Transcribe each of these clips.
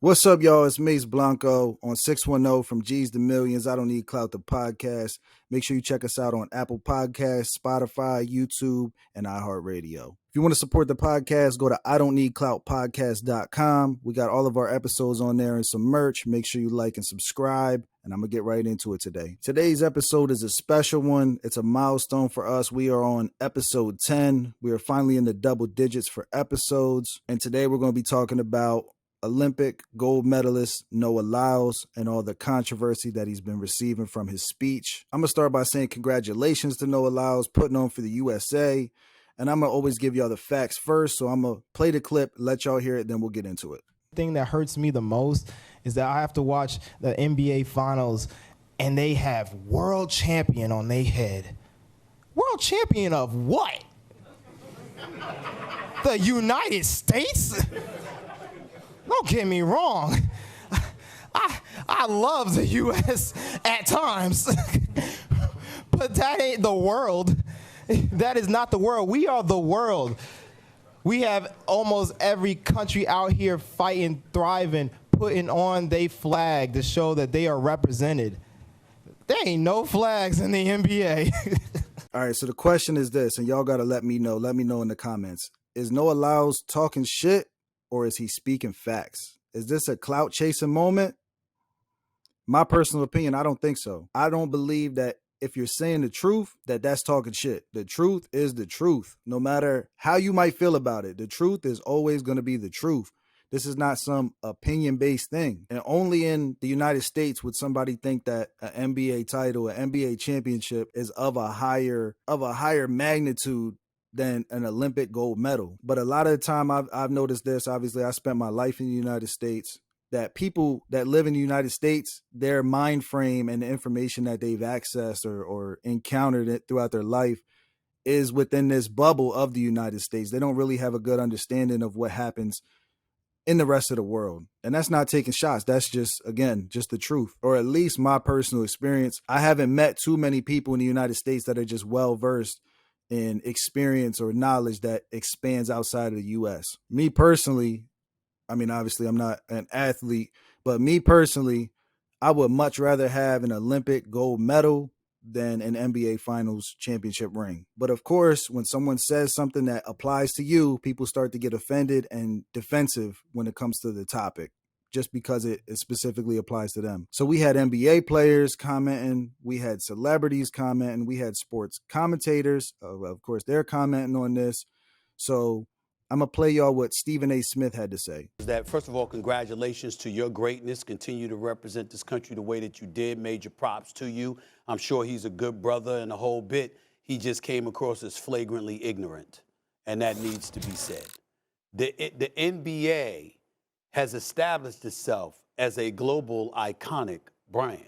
What's up, y'all? It's Mace Blanco on 610 from G's to Millions. I Don't Need Clout, the podcast. Make sure you check us out on Apple Podcasts, Spotify, YouTube, and iHeartRadio. If you want to support the podcast, go to IDon'tNeedCloutPodcast.com. We got all of our episodes on there and some merch. Make sure you like and subscribe, and I'm going to get right into it today. Today's episode is a special one. It's a milestone for us. We are on episode 10. We are finally in the double digits for episodes, and today we're going to be talking about Olympic gold medalist Noah Lyles and all the controversy that he's been receiving from his speech. I'm going to start by saying congratulations to Noah Lyles, putting on for the USA. And I'm going to always give y'all the facts first. So I'm going to play the clip, let y'all hear it, then we'll get into it. The thing that hurts me the most is that I have to watch the NBA Finals and they have world champion on their head. World champion of what? The United States? Don't get me wrong. I love the U.S. at times, but that ain't the world. That is not the world. We are the world. We have almost every country out here fighting, thriving, putting on their flag to show that they are represented. There ain't no flags in the NBA. All right, so the question is this, and y'all got to let me know. Let me know in the comments. Is Noah Lyles talking shit? Or is he speaking facts? Is this a clout chasing moment? My personal opinion, I don't think so. I don't believe that if you're saying the truth, that's talking shit. The truth is the truth. No matter how you might feel about it, the truth is always going to be the truth. This is not some opinion-based thing. And only in the United States would somebody think that an NBA title, an NBA championship is of a higher magnitude than an Olympic gold medal. But a lot of the time I've noticed this. Obviously, I spent my life in the United States, that people that live in the United States, their mind frame and the information that they've accessed or encountered it throughout their life is within this bubble of the United States. They don't really have a good understanding of what happens in the rest of the world. And that's not taking shots. That's just, again, just the truth, or at least my personal experience. I haven't met too many people in the United States that are just well-versed in experience or knowledge that expands outside of the U.S. Me personally, I mean, obviously I'm not an athlete, but me personally, I would much rather have an Olympic gold medal than an NBA Finals championship ring. But of course, when someone says something that applies to you, people start to get offended and defensive when it comes to the topic, just because it specifically applies to them. So we had NBA players commenting, we had celebrities commenting, we had sports commentators, of course, they're commenting on this. So I'm going to play y'all what Stephen A. Smith had to say. That, first of all, congratulations to your greatness. Continue to represent this country the way that you did. Major props to you. I'm sure he's a good brother and the whole bit. He just came across as flagrantly ignorant, and that needs to be said. The NBA has established itself as a global iconic brand.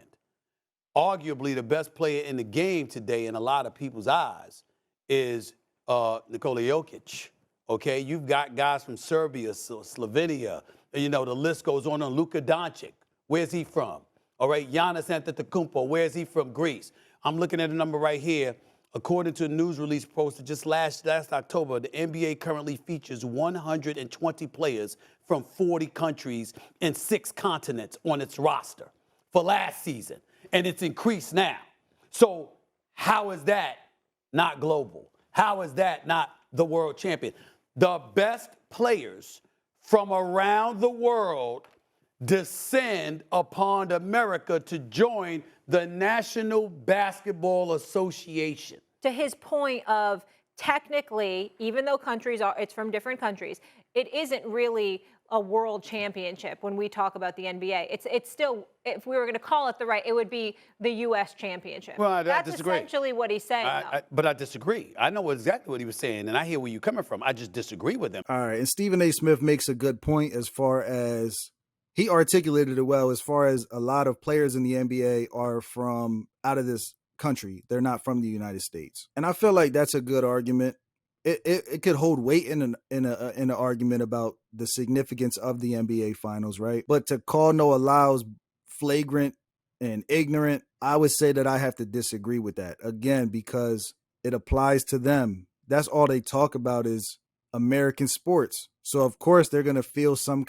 Arguably the best player in the game today in a lot of people's eyes is Nikola Jokic. Okay, you've got guys from Serbia, Slovenia, the list goes on. Luka Doncic, where's he from? All right, Giannis Antetokounmpo, where's he from? Greece. I'm looking at a number right here. According to a news release posted just last October, the NBA currently features 120 players from 40 countries and 6 continents on its roster for last season, and it's increased now. So how is that not global? How is that not the world champion? The best players from around the world descend upon America to join the National Basketball Association. To his point of technically, even though it's from different countries, it isn't really a world championship when we talk about the NBA. It's still, if we were going to call it it would be the U.S. championship. Well, that's disagree. Essentially what he's saying. But I disagree. I know exactly what he was saying, and I hear where you're coming from. I just disagree with him. All right, and Stephen A. Smith makes a good point as far as he articulated it well, as far as a lot of players in the NBA are from out of this country. They're not from the United States. And I feel like that's a good argument. It could hold weight in an argument about the significance of the NBA Finals, right? But to call Noah Lyles flagrant and ignorant, I would say that I have to disagree with that, again, because it applies to them. That's all they talk about is American sports. So of course they're going to feel some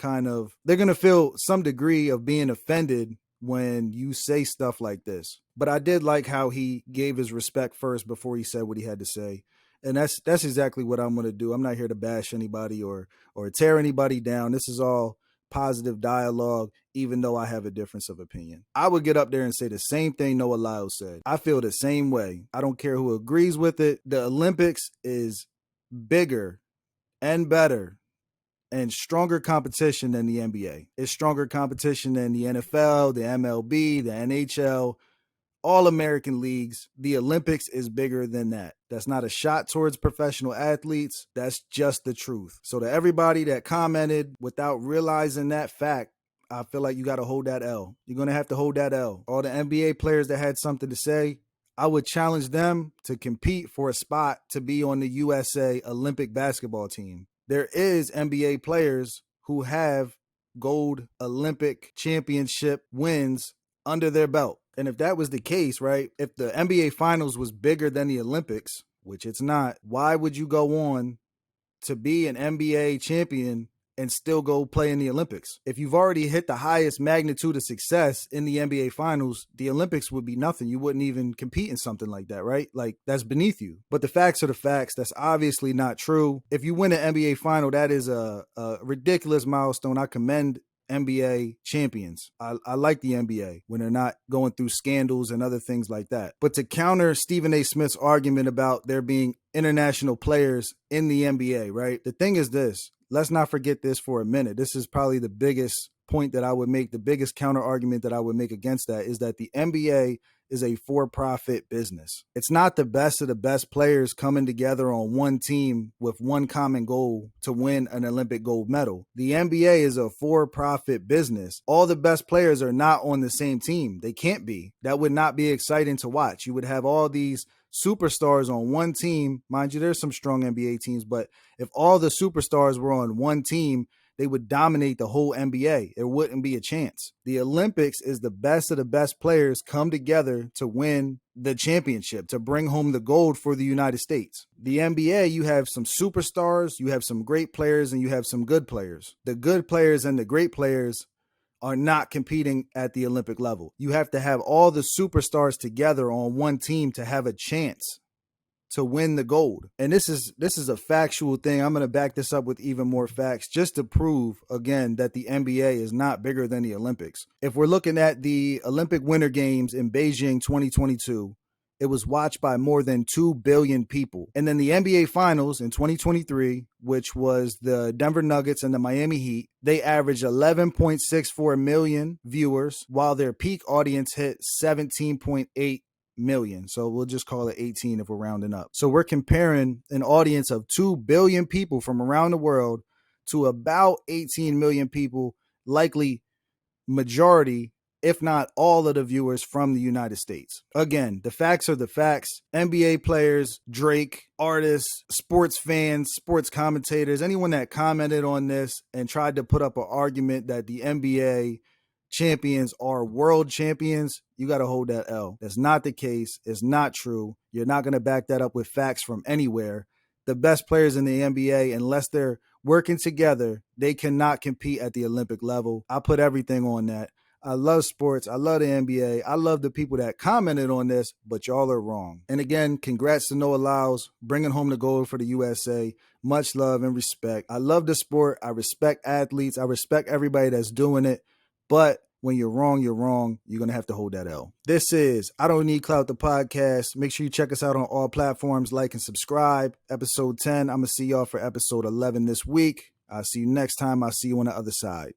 degree of being offended when you say stuff like this. But I did like how he gave his respect first before he said what he had to say. And that's exactly what I'm going to do. I'm not here to bash anybody or tear anybody down. This is all positive dialogue, even though I have a difference of opinion. I would get up there and say the same thing Noah Lyles said. I feel the same way. I don't care who agrees with it. The Olympics is bigger and better and stronger competition than the NBA. It's stronger competition than the NFL, the MLB, the NHL, all American leagues. The Olympics is bigger than that. That's not a shot towards professional athletes. That's just the truth. So to everybody that commented without realizing that fact, I feel like you got to hold that L. You're going to have to hold that L. All the NBA players that had something to say, I would challenge them to compete for a spot to be on the USA Olympic basketball team. There is NBA players who have gold Olympic championship wins under their belt. And if that was the case, right, if the NBA Finals was bigger than the Olympics, which it's not, why would you go on to be an NBA champion and still go play in the Olympics? If you've already hit the highest magnitude of success in the NBA Finals, the Olympics would be nothing. You wouldn't even compete in something like that, right? Like, that's beneath you. But the facts are the facts. That's obviously not true. If you win an NBA Final, that is a ridiculous milestone. I commend NBA champions. I like the NBA when they're not going through scandals and other things like that. But to counter Stephen A. Smith's argument about there being international players in the NBA, right? The thing is this. Let's not forget this for a minute. This is probably the biggest point that I would make, the biggest counter argument that I would make against that is that the NBA is a for-profit business. It's not the best of the best players coming together on one team with one common goal to win an Olympic gold medal. The NBA is a for-profit business. All the best players are not on the same team. They can't be. That would not be exciting to watch. You would have all these superstars on one team. Mind you, there's some strong NBA teams, but if all the superstars were on one team, they would dominate the whole NBA. There wouldn't be a chance. The Olympics is the best of the best players come together to win the championship, to bring home the gold for the United States. The NBA, you have some superstars, you have some great players, and you have some good players. The good players and the great players are not competing at the Olympic level. You have to have all the superstars together on one team to have a chance to win the gold. And this is a factual thing. I'm going to back this up with even more facts just to prove, again, that the NBA is not bigger than the Olympics. If we're looking at the Olympic Winter Games in Beijing 2022, it was watched by more than 2 billion people. And then the NBA Finals in 2023, which was the Denver Nuggets and the Miami Heat, they averaged 11.64 million viewers, while their peak audience hit 17.8 million. So we'll just call it 18 if we're rounding up. So we're comparing an audience of 2 billion people from around the world to about 18 million people, likely majority, if not all of the viewers from the United States. Again, the facts are the facts. NBA players, Drake, artists, sports fans, sports commentators, anyone that commented on this and tried to put up an argument that the NBA champions are world champions, you got to hold that L. That's not the case. It's not true. You're not going to back that up with facts from anywhere. The best players in the NBA, unless they're working together, they cannot compete at the Olympic level. I put everything on that. I love sports. I love the NBA. I love the people that commented on this, but y'all are wrong. And again, congrats to Noah Lyles, bringing home the gold for the USA. Much love and respect. I love the sport. I respect athletes. I respect everybody that's doing it. But when you're wrong, you're wrong. You're going to have to hold that L. This is I Don't Need Clout, the podcast. Make sure you check us out on all platforms. Like and subscribe. Episode 10. I'm going to see y'all for episode 11 this week. I'll see you next time. I'll see you on the other side.